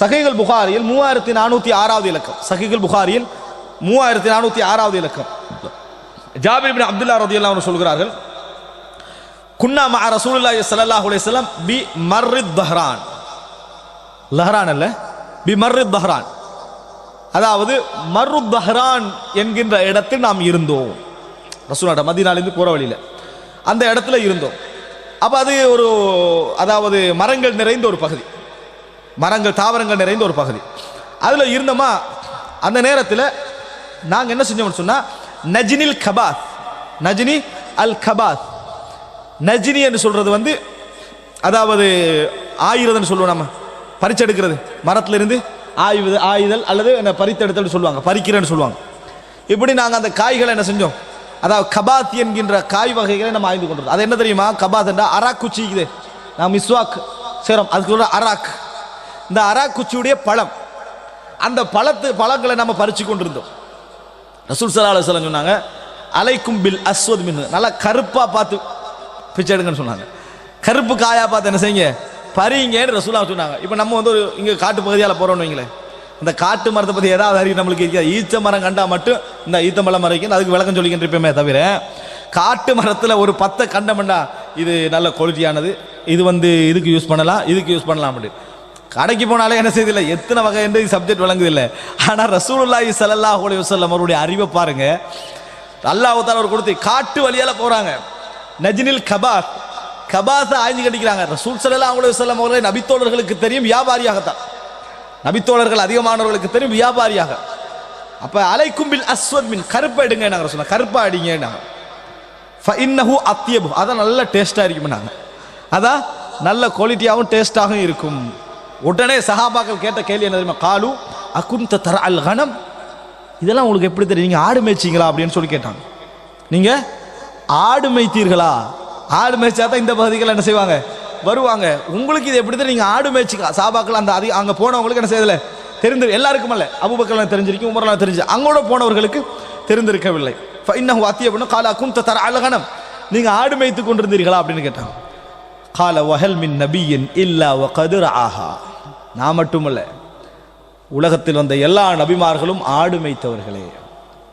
சஹீஹுல் புகாரியில் 3406வது இலக்கம். சஹீஹுல் புகாரியில் 3406வது இலக்கம். ஜாபிர் இப்னு அப்துல்லா ரலியல்லாஹு அன்ஹு சொல்கிறார்கள், குன்னா மஅ ரசூலுல்லாஹி ஸல்லல்லாஹு அலைஹி வஸல்லம் பி மர்ரித் தஹ்ரான். லஹ்ரான் அல்ல, பி மர்ரித் தஹ்ரான், அதாவது மர்ருத் தஹ்ரான் என்கின்ற இடத்தில் நாம் இருந்தோம். ரசூலுல்லாஹ் மதீனாவிலிருந்து போற வழியில அந்த இடத்துல இருந்தோம். அப்ப அது ஒரு, அதாவது மரங்கள் நிறைந்த ஒரு பகுதி, மரங்கள் தாவரங்கள் நிறைந்த ஒரு பகுதி. அதுல இருந்தோமா. அந்த நேரத்தில் நாங்க என்ன செஞ்சோம்னு சொன்னா, நஜ்னில் கபாத், நஜ்னி அல் கபாத், நஜ்னி என்று சொல்றது வந்து அதாவது ஆயுதம்னு சொல்லுவோம், நம்ம பறிச்செடுக்கிறது, மரத்துல இருந்து ஆயுதல் அல்லது பறித்தெடுத்தல் சொல்லுவாங்க, பறிக்கிறேன்னு சொல்லுவாங்க. இப்படி நாங்கள் அந்த காய்களை என்ன செஞ்சோம், அதாவது கபாத் என்கின்ற காய் வகைகளை நம்ம ஆய்ந்து கொண்டிருந்தோம். அது என்ன தெரியுமா, கபாத் என்றா அராக் குச்சிக்குது, நான் மிஸ்வாக் சேரம், அதுக்கு சொல்ற அராக். இந்த அராக் குச்சியுடைய பழம், அந்த பழங்களை நம்ம பறிச்சு கொண்டிருந்தோம். ரசூல் ஸல்லல்லாஹு அலைஹி வஸல்லம் சொன்னாங்க, அலைக்கும் பில் அஸ்வத் மின், நல்லா கருப்பா பார்த்து பிச்சை எடுங்கன்னு சொன்னாங்க. கருப்பு காயா பார்த்து என்ன செய்யுங்க, பறிங்கன்னு ரசூலுல்லாஹ் சொன்னாங்க. இப்போ நம்ம வந்து ஒரு இங்கே காட்டு பகுதியால் போகிறோம்னு வைங்களேன், இந்த காட்டு மரத்தை பற்றி ஏதாவது அறிவு நம்மளுக்கு இருக்காது. ஈச்ச மரம் கண்டா மட்டும் இந்த ஈத்தம்பழம் மரம் அதுக்கு விளக்கம் சொல்லிக்கிட்டு இருப்பேமே தவிர, காட்டு மரத்தில் ஒரு 10 கண்டமெண்டா இது நல்ல குவாலிட்டியானது, இது வந்து இதுக்கு யூஸ் பண்ணலாம், இதுக்கு யூஸ் பண்ணலாம் அப்படி. கடைக்கு போனாலே என்ன செய்யதில்லை, எத்தனை வகை என்று சப்ஜெக்ட் விளங்குதில்லை. ஆனால் ரசூலுல்லாஹி ஸல்லல்லாஹு அலைஹி வஸல்லம் அவருடைய அறிவை பாருங்க. அல்லாஹ் தஆலா அவர் கொடுத்து காட்டு வழியால் போகிறாங்க, நஜ்னில் கபாத், கபாத்தை ஆய்ந்து கட்டிக்கிறாங்க. ரசூல் ஸல்லல்லாஹு அலைஹி வஸல்லம் அவர்களை நபித்தோழர்களுக்கு தெரியும் வியாபாரியாகத்தான், நபித்தோழர்கள் அதிகமானவர்களுக்கு தெரியும் வியாபாரியாக. அப்ப அலைக்கும் பில் அஸ்வத் மின், கருப்பை எடுங்க நாங்க சொன்ன, கருப்பா அடிங்க நாங்க. ஃபஇன்னஹு அத்யபு, அதான் நல்ல டேஸ்டா இருக்கும் நாங்க, அதான் நல்ல குவாலிட்டியாகவும் டேஸ்டாகவும் இருக்கும். உடனே சஹாபாக்கள் கேட்ட கேள்வி என்ன தெரியுமா, காலு அகுன்த தர அல் கனம், இதெல்லாம் உங்களுக்கு எப்படி தெரியும், நீங்க ஆடு மேய்ச்சிங்களா அப்படின்னு சொல்லி கேட்டாங்க. நீங்க ஆடு மேய்த்தீர்களா, ஆடு மேய்ச்சா தான் இந்த பகுதிகள் என்ன செய்வாங்க, வருவாங்க. உங்களுக்கு இது எப்படி தெரியும், நீங்க ஆடு மேய்ச்சிக்கலாம். சஹாபாக்கள் அந்த அங்க போனவங்களுக்கு என்ன செய்யல, தெரிந்து எல்லாருக்கும் அல்ல, அபூபக்கர் தெரிஞ்சிருக்கும், உமர்லாம் தெரிஞ்சு, அங்கோட போனவர்களுக்கு தெரிந்திருக்கவில்லை. ஃபஇன்னஹு அத்யபு கால அகுன்த தர அல் கனம், நீங்க ஆடு மேய்த்து கொண்டிருந்தீர்களா அப்படின்னு கேட்டாங்க. கால வஹல் மின் நபியின் இல்லா வகத் ரஆஹா, நான் மட்டுமல்ல, உலகத்தில் வந்த எல்லா நபிமார்களும் ஆடு மேய்த்தவர்களே,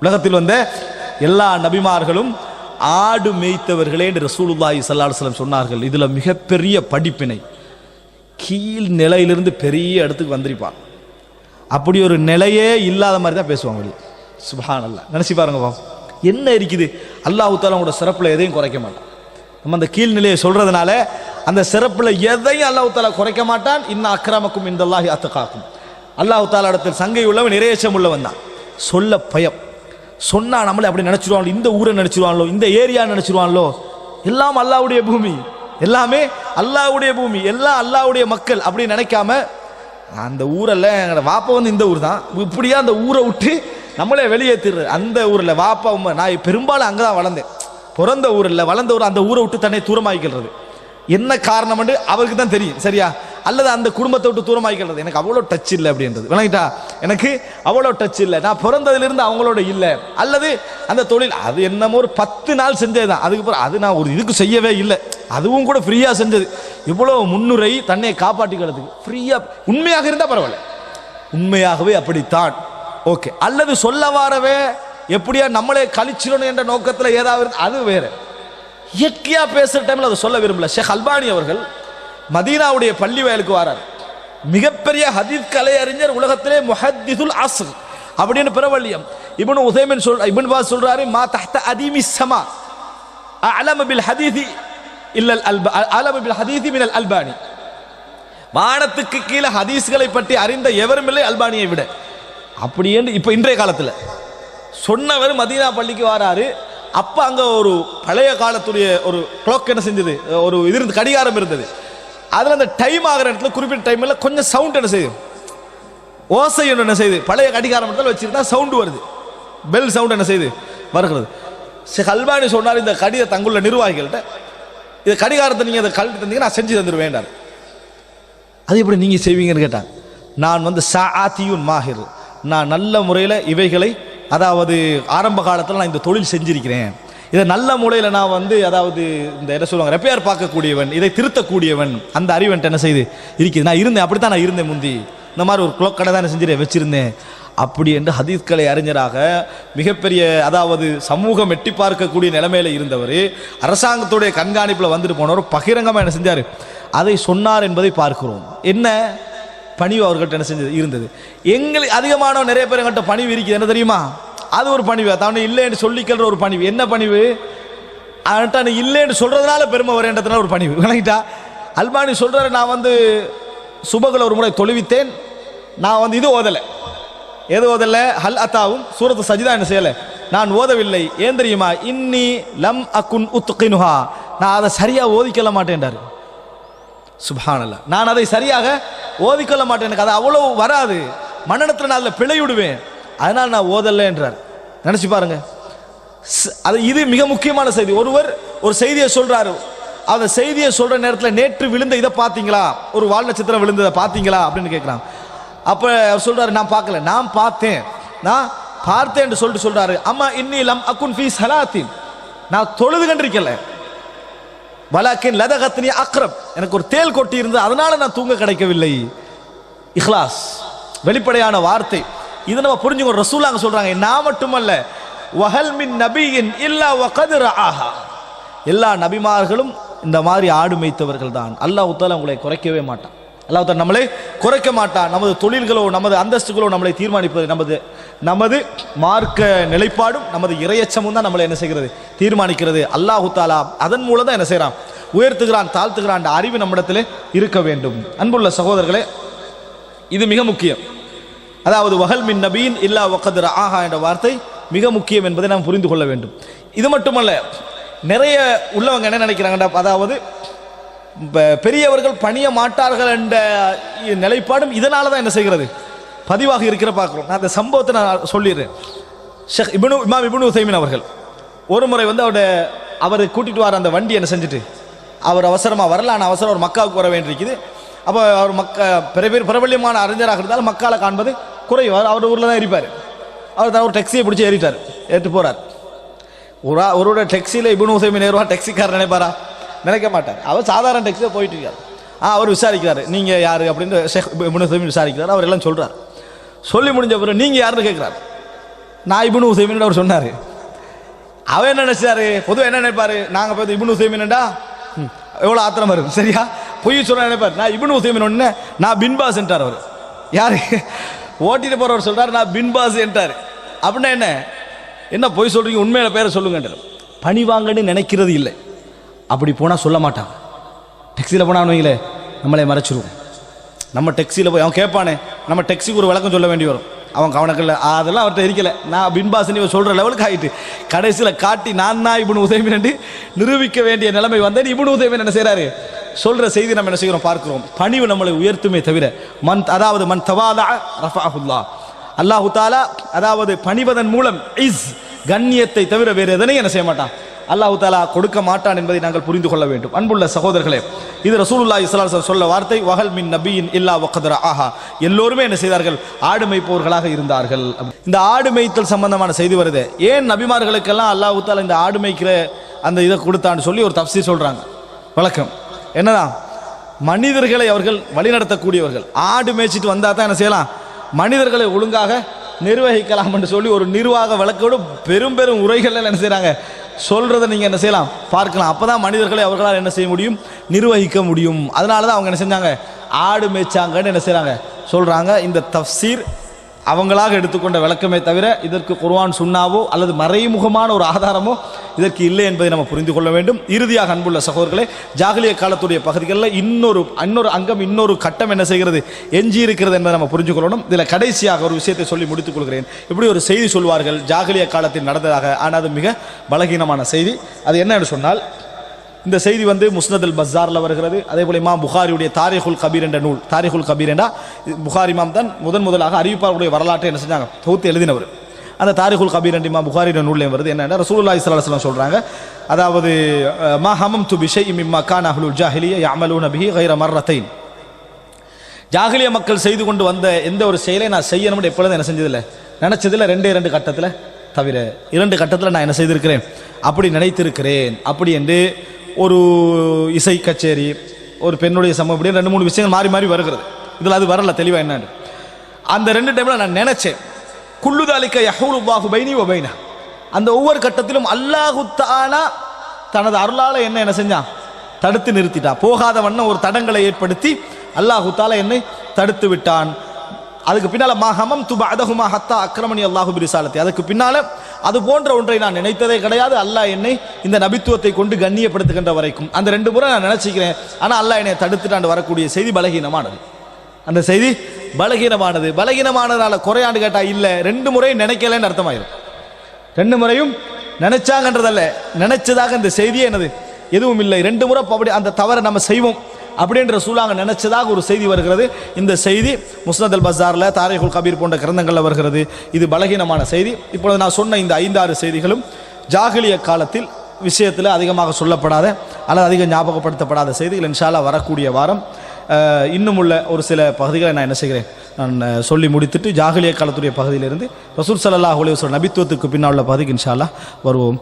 உலகத்தில் வந்த எல்லா நபிமார்களும் ஆடு மேய்த்தவர்களே என்று ரசூலுல்லாஹி ஸல்லல்லாஹு அலைஹி வஸல்லம் சொன்னார்கள். இதுல மிகப்பெரிய படிப்பினை, கீழ் நிலையிலிருந்து பெரிய இடத்துக்கு வந்திருப்பான். அப்படி ஒரு நிலையே இல்லாத மாதிரி தான் பேசுவாங்க. சுப்ஹானல்லாஹ், நினைச்சு பாருங்க பாவம் என்ன இருக்குது. அல்லாஹ் தஆலா உங்களோட சிறப்புல எதையும் குறைக்க மாட்டான். நம்ம அந்த கீழ்நிலையை சொல்றதுனால அந்த சிறப்புல எதையும் அல்லாஹ் தஆலா குறைக்க மாட்டான். இன்ன அக்ரமக்கும் இன்தல்லாஹி அத்காக்கும், அல்லாஹ் தஆலா இடத்தில் சங்கை உள்ளவன், இறையச்சம் உள்ளவன் தான். சொல்ல பயம், சொன்னா நம்மளே அப்படி நினைச்சிருவாங்களோ, இந்த ஊரை நினைச்சிருவாங்களோ, இந்த ஏரியா நினைச்சிருவாங்களோ, எல்லாம் அல்லாஹ்வுடைய பூமி, எல்லாமே அல்லாஹ்வுடைய பூமி, எல்லாம் அல்லாஹ்வுடைய மக்கள் அப்படி நினைக்காம, அந்த ஊரில் எங்களோட வாப்பா வந்து இந்த ஊர் தான், இப்படியா அந்த ஊரை விட்டு நம்மளே வெளியேற்றிடுறது. அந்த ஊரில் வாப்பா உண்மை, நான் பெரும்பாலும் அங்கே தான் வளர்ந்தேன், பிறந்த ஊரில் வளர்ந்த ஊர், அந்த ஊரை விட்டு தன்னை தூரமாக்கிக்கிறது. என்ன காரணம் அவருக்கு தான் தெரியும், சரியா, அல்லது அந்த குடும்பத்தை விட்டு தூரமாக்கிறது. எனக்கு அவ்வளோ டச் இல்லை அப்படின்றது, விளங்கிட்டா, எனக்கு அவ்வளோ டச் இல்லை, நான் பிறந்ததிலிருந்து அவங்களோட இல்லை, அல்லது அந்த தொழில் அது என்னமோ ஒரு 10 நாள் செஞ்சது தான், அதுக்கப்புறம் அது நான் ஒரு இதுக்கு செய்யவே இல்லை, அதுவும் கூட ஃப்ரீயா செஞ்சது. இவ்வளோ முன்னுரை தன்னை காப்பாற்றிக்கிறதுக்கு ஃப்ரீயா, உண்மையாக இருந்தால் பரவாயில்ல, உண்மையாகவே அப்படித்தான் ஓகே. அல்லது சொல்ல வாரவே எப்படியா நம்மளே கழிச்சிடணும் என்ற நோக்கத்தில் ஏதாவது அது வேற. இயற்கையா பேசுற டைம்ல அதை சொல்ல விரும்பல. ஷேக் அல்பானி அவர்கள் மதீனாவுடைய பள்ளி வயலுக்கு வரார். மிகப்பெரிய ஹதீஸ் கலை அறிஞர், உலகத்திலே முஹத்திதுல் அஸ்ர் அப்படின்னு பிரபல்யம். இப்னு உதைமின் இப்னு பாஸ் சொல்றாரு, மா தஹ்த அதீமி ஸமா அஅலம பில் ஹதீஸி இல்லல் அஅலம பில் ஹதீஸி மினல் அல்பானி, வானத்துக்கு கீழே ஹதீஸ்களை பற்றி அறிந்த எவரும் இல்லை அல்பானியை விட. அப்படியே இப்ப இன்றைய காலத்துல சொன்னவர் மதீனா பள்ளிக்கு வராரு. அப்ப அங்க ஒரு பழைய காலத்துடைய ஒரு கிளாக் என்ன செஞ்சது, ஒரு இது இருந்து, கடிகாரம் இருந்தது. அதுல அந்த டைம் ஆகிற இடத்துல குறிப்பிட்ட டைம்ல கொஞ்சம் சவுண்ட் என்ன செய்யும், ஓசை என்ன செய்யுது, பழைய கடிகாரம் வச்சிருந்தா சவுண்ட் வருது, பெல் சவுண்ட் என்ன செய்யுது வருகிறது. ஷேக் அல்பானி சொன்னார், இந்த கடித தங்குள்ள நிர்வாகிகள்கிட்ட, இந்த கடிகாரத்தை நீங்க அதை கழட்டி தந்தீங்க, நான் செஞ்சு தந்துடுவேன். அது எப்படி நீங்க செய்வீங்கன்னு கேட்டாங்க. நான் வந்து சாஆத்தியுன் மாஹிர், நான் நல்ல முறையில் இவைகளை, அதாவது ஆரம்ப காலத்தில் நான் இந்த தொழில் செஞ்சிருக்கிறேன், இதை நல்ல முறையில் நான் வந்து, அதாவது இந்த என்ன சொல்லுவாங்க, ரெப்பேர் பார்க்கக்கூடியவன், இதை திருத்தக்கூடியவன், அந்த அறிவன்ட்டு என்ன செய்து இருக்குது. நான் இருந்தேன், அப்படித்தான் நான் இருந்தேன் முந்தி இந்த மாதிரி ஒரு குளோக் கடை தான் செஞ்சு வச்சிருந்தேன் அப்படி என்று ஹதீஸ்களை அறிஞராக மிகப்பெரிய, அதாவது சமூகம் எட்டி பார்க்கக்கூடிய நிலைமையில இருந்தவர், அரசாங்கத்துடைய கண்காணிப்பில் வந்துட்டு போனவர் பகிரங்கமாக என்ன செஞ்சார், அதை சொன்னார் என்பதை பார்க்கிறோம். என்ன பணிவு அவர்கிட்ட என்ன செஞ்சது இருந்தது. எங்களுக்கு அதிகமானவங்க நிறைய பேர் எங்கள்கிட்ட பணிவு இருக்குது, என்ன தெரியுமா, அது ஒரு பணிவு. தான் இல்லைன்னு சொல்லிக்கிற ஒரு பணிவு. என்ன பணிவு, அவன்கிட்ட இல்லைன்னு சொல்றதுனால பெருமை வரேன்றதுனால ஒரு பணிவு. விளங்கிட்டா? அல்பானி சொல்றாரு, நான் வந்து சுபகுல ஒரு முறை தொழுவித்தேன், நான் இது ஓதலை. எது ஓதல்ல? ஹல் அத்தாவும் சூரத்து சஜிதா என்ன செய்யலை, நான் ஓதவில்லை. ஏன் தெரியுமா, இன்னி லம் அகுன் உத்கினுஹா, நான் அதை சரியா ஓதிக்கொள்ள மாட்டேன்றாரு. சுப்ஹானல்லாஹ், நான் அதை சரியாக ஓதிக்கொள்ள மாட்டேன், எனக்கு அது அவ்வளவு வராது, மன்னனத்தில் நான் அதில் பிழைவிடுவேன், அதனால் நான் ஓதல்ல என்றார். நினைச்சு பாருங்க, அது இது மிக முக்கியமான செய்தி. ஒருவர் ஒரு செய்தியை சொல்றாரு, அந்த செய்தியை சொல்ற நேரத்தில் நேற்று விழுந்த இதை பார்த்தீங்களா, ஒரு வால் நட்சத்திரம் விழுந்ததை பார்த்தீங்களா அப்படின்னு கேட்கிறான். அப்ப அவர் சொல்றாரு, நான் பார்க்கல, நான் பார்த்தேன் என்று சொல்லிட்டு சொல்றாரு, அம்மா இன்னி லம் அகுன் ஃபீ ஸலாத்தின், நான் தொழுது கண்டிருக்கல, வலாக்கின் லதகத்னி அக்ரப், எனக்கு ஒரு தேல் கொட்டி இருந்தது, அதனால நான் தூங்க கிடைக்கவில்லை. இஹ்லாஸ், வெளிப்படையான வார்த்தை. இதை நம்ம புரிஞ்சுக்கணும். ரசூலுல்லாஹ் சொல்றாங்க, நான் மட்டுமல்ல, வஹல் மின் நபியின் இல்லா வகத் ரஆஹா, எல்லா நபிமார்களும் இந்த மாதிரி ஆடு மேய்த்தவர்கள் தான். அல்லாஹ் தஆலா உங்களை குறைக்கவே மாட்டான். அல்லாஹ் தஆலா நம்மளை குறைக்க மாட்டான். நமது தொழில்களோ நமது அந்தஸ்துகளோ நம்மளை தீர்மானிப்பது நமது மார்க்க நிலைப்பாடும் நமது இறையச்சமும் தான் நம்மளை என்ன செய்கிறது, தீர்மானிக்கிறது. அல்லாஹ் தஆலா அதன் மூலம் தான் என்ன செய்யறான், உயர்த்துகிறான், தாழ்த்துகிறான். அந்த அறிவு நம்மிடத்திலே இருக்க வேண்டும். அன்புள்ள சகோதரர்களே, இது மிக முக்கியம். அதாவது வஹல் மின் நபியின் இல்லா வகத் ரஆஹா என்ற வார்த்தை மிக முக்கியம் என்பதை நாம் புரிந்து கொள்ள வேண்டும். இது மட்டுமல்ல, நிறைய உள்ளவங்க என்ன நினைக்கிறாங்க, அதாவது பெரியவர்கள் பணிய மாட்டார்கள் என்ற நிலைப்பாடும் இதனால தான் என்ன செய்கிறது, பதிவாக இருக்கிற பார்க்கிறோம். நான் அந்த சம்பவத்தை நான் சொல்லிடுறேன். ஷேக் இமாம் இப்னு உதைமின் அவர்கள் ஒரு முறை அவர் கூட்டிட்டு வர அந்த வண்டி என்ன செஞ்சுட்டு அவர் அவசரமாக வரலான அவசரம் ஒரு மக்காவுக்கு வர வேண்டியிருக்குது. அப்போ அவர் பிரபல்யமான அறிஞராக இருந்தாலும் மக்களை காண்பது குறைவு. அவர் ஊரில் தான் இருப்பார். அவர் தான் ஒரு டாக்ஸியை பிடிச்சி ஏறிட்டு போகிறார். ஒருவரோட டாக்ஸியில் இப்னு உதைமின் ஏறுவா, டாக்ஸிக்காரர் நினைப்பாரா? நினைக்க மாட்டார். அவர் சாதாரண டாக்ஸியில் போயிட்டு இருக்கார். அவர் விசாரிக்கிறார், நீங்கள் யார் அப்படின்னு ஷேக் இப்னு உதைமின் விசாரிக்கிறார். அவர் எல்லாம் சொல்கிறார். சொல்லி முடிஞ்ச பிறகு நீங்கள் யாருன்னு கேட்குறாரு. நான் இப்னு உதைமின் அவர் சொன்னார். அவர் என்ன நினைச்சாரு, பொதுவாக என்ன நினைப்பாரு, நாங்கள் போய் இப்னு உதைமின்டா எவ்வளோ ஆத்திரம் வரும், சரியா? பொய் சொல்ல நினைப்பார். நான் இப்னு உதைமின் ஒன்று, நான் பின்பாஸ் என்றார். அவர் யாரு, ஓட்டிட்டு போறவர் சொல்றாரு, நான் பின்பாஸ் என்றார். அப்படின்னா என்ன பொய் சொல்றீங்க, உண்மையில பேரை சொல்லுங்க. பணி வாங்கன்னு நினைக்கிறது இல்லை. அப்படி போனால் சொல்ல மாட்டாங்க. டெக்ஸியில் போனால் வைங்களே, நம்மளே மறைச்சிருவோம். நம்ம டெக்ஸியில் போய் அவன் கேட்பானே, நம்ம டெக்ஸிக்கு ஒரு விளக்கம் சொல்ல வேண்டி வரும். அவன் கவனக்கில்ல, அதெல்லாம் அவர்கிட்ட இருக்கல. நான் பின்பாஸ் சொல்ற லெவலுக்கு ஆகிட்டு கடைசியில் காட்டி நான் தான் இப்னு உதைமின் என்று நிரூபிக்க வேண்டிய நிலைமை வந்தேன். இப்னு உதைமின் என்ன செய்யறாரு, சொல்ற செய்தி நம்ம என்ன செய்கிறோம் பார்க்கிறோம். பணிவு நம்மளை உயர்த்துமே தவிர அதாவது மன் தவாதா ரஃபஅஹுல்லாஹ், அல்லாஹு தஆலா அதாவது பணிவதன் மூலம் கண்ணியத்தை தவிர வேறு எதனையும் என்ன செய்ய மாட்டான், அல்லாஹு தஆலா கொடுக்க மாட்டான் என்பதை நாங்கள் புரிந்து கொள்ள வேண்டும். அன்புள்ள சகோதரர்களே, இது ரசூலுல்லாஹி ஸல்லல்லாஹு அலைஹி வஸல்லம் சொல்ல வார்த்தை, வஹல் மின் நபியின் இல்லா வகத் ரஆஹா, எல்லோருமே என்ன செய்தார்கள், ஆடு மேய்ப்பவர்களாக இருந்தார்கள். இந்த ஆடு மேய்த்தல் சம்பந்தமான செய்தி வருது. ஏன் நபிமார்களுக்கெல்லாம் அல்லாஹு தஆலா இந்த ஆடு மேய்க்கிற அந்த இதை கொடுத்தான்னு சொல்லி ஒரு தஃசீர் சொல்றாங்க. வழக்கம் என்னதான், மனிதர்களை அவர்கள் வழிநடத்தக்கூடியவர்கள். ஆடு மேய்ச்சிட்டு வந்தா தான் என்ன செய்யலாம், மனிதர்களை ஒழுங்காக நிர்வகிக்கலாம் என்று சொல்லி ஒரு நிர்வாக வழக்கோடு பெரும் பெரும் உரைகள் என்ன செய்யறாங்க, சொல்றதை நீங்க என்ன செய்யலாம் பார்க்கலாம். அப்பதான் மனிதர்களை அவர்களால் என்ன செய்ய முடியும், நிர்வகிக்க முடியும். அதனாலதான் அவங்க என்ன செஞ்சாங்க, ஆடு மேய்ச்சாங்கன்னு என்ன செய்யறாங்க சொல்றாங்க. இந்த தஃசீர் அவங்களாக எடுத்துக்கொண்ட விளக்கமே தவிர இதற்கு குர்ஆன் சுன்னாவோ அல்லது மறைமுகமான ஒரு ஆதாரமோ இதற்கு இல்லை என்பதை நம்ம புரிந்து கொள்ள வேண்டும். இறுதியாக அன்புள்ள சகோதரர்களே, ஜாகிலிய காலத்துடைய பகுதிகளில் இன்னொரு அங்கம், இன்னொரு கட்டம் என்ன செய்கிறது, எஞ்சி இருக்கிறது என்பதை நம்ம புரிஞ்சு கொள்ளணும். இதில் கடைசியாக ஒரு விஷயத்தை சொல்லி முடித்துக் கொள்கிறேன். இப்படி ஒரு செய்தி சொல்வார்கள் ஜாகிலிய காலத்தில் நடந்ததாக, ஆனால் அது மிக பலகீனமான செய்தி. அது என்னன்னு சொன்னால், இந்த செய்தி முஸ்னத் அல் பஸாரில் வருகிறது. அதே போல இமாம் புகாரியுடைய தாரிகுல் கபீர் என்ற நூல், தாரிகுல் கபீர் என்றா புகாரி இமாம் தான் முதலாக அறிவிப்பாளருடைய வரலாற்றை என்ன செஞ்சாங்க, தொகுத்து எழுதினவர். அந்த தாரிகுல் கபீர் என்ற இமாம் புகாரியுடைய நூல்லையும் வருது. என்னன்னா, ரசூலுல்லாஹி ஸல்லல்லாஹு அலைஹி வஸல்லம் சொல்றாங்க, அதாவது மா ஹமம்து பிஷைஇன் மிம்மா கான அஹ்லுல் ஜாஹிலிய்யா யஅமலூன பிஹி கைர மர்ரத்தைன், ஜாகிலிய மக்கள் செய்து கொண்டு வந்த எந்த ஒரு செயலை நான் செய்யணும்னு எப்பொழுதும் என்ன செஞ்சதில்லை, நினைச்சதில்லை. ரெண்டு கட்டத்தில் தவிர 2 கட்டத்தில் நான் என்ன செய்திருக்கிறேன், அப்படி நினைத்திருக்கிறேன். அப்படி என்று ஒரு இசை கச்சேரி, ஒரு பெண்ணுடைய சமம், இப்படி 2-3 விஷயங்கள் மாறி மாறி வருகிறது. இதில் அது வரல தெளிவாக என்னன்னு. அந்த 2 டைம்ல நான் நினைச்சேன் குல்லுதாலிக்க யஹூலுல்லாஹு பைனி வ பைனா, அந்த ஒவ்வொரு கட்டத்திலும் அல்லாஹு தஆலா தனது அருளால என்ன செஞ்சான், தடுத்து நிறுத்திட்டான். போகாத வண்ணம் ஒரு தடங்களை ஏற்படுத்தி அல்லாஹு தஆலா என்னை தடுத்து விட்டான். அதுக்கு பின்னால மஹமம் துபஅதஹுமா ஹத்தா அக்ரமனி அல்லாஹு பிரிசாலத்தி, அதுக்கு பின்னால அது போன்ற ஒன்றை நான் நினைத்ததே கிடையாது. அல்லாஹ் என்னை இந்த நபித்துவத்தை கொண்டு கண்ணியப்படுத்துகின்ற வரைக்கும் அந்த 2 முறை நான் நினைச்சிக்கிறேன். ஆனால் அல்லாஹ் என்னை தடுத்துட்டாண்டு வரக்கூடிய செய்தி பலகீனமானது. அந்த செய்தி பலகீனமானது. பலகீனமானதால குறையாண்டு கேட்டா இல்லை, 2 முறை நினைக்கலன்னு அர்த்தமாயிரும். 2 முறையும் நினைச்சாங்கன்றதல்ல, நினைச்சதாக இந்த செய்தியே என்னது எதுவும் இல்லை. 2 முறை அப்படி அந்த தவறை நம்ம செய்வோம் அப்படின்ற சூழலாக நினைச்சதாக ஒரு செய்தி வருகிறது. இந்த செய்தி முஸ்னத் அல் பஸாரில், தாரீகுல் கபீர் போன்ற கிரந்தங்களில் வருகிறது. இது பலகீனமான செய்தி. இப்பொழுது நான் சொன்ன இந்த 5-6 செய்திகளும் ஜாகிலிய காலத்தில் விஷயத்தில் அதிகமாக சொல்லப்படாத அல்லது அதிகம் ஞாபகப்படுத்தப்படாத செய்திகள். இன்ஷா அல்லாஹ் வரக்கூடிய வாரம் இன்னும் உள்ள ஒரு சில பகுதிகளை நான் என்ன செய்கிறேன், நான் சொல்லி முடித்துட்டு ஜாகிலிய காலத்துடைய பகுதியிலிருந்து ரசூல் ஸல்லல்லாஹு அலைஹி வஸல்லம் நபித்துவத்துக்கு பின்னால் உள்ள பகுதிக்கு இன்ஷா அல்லாஹ் வருவோம்.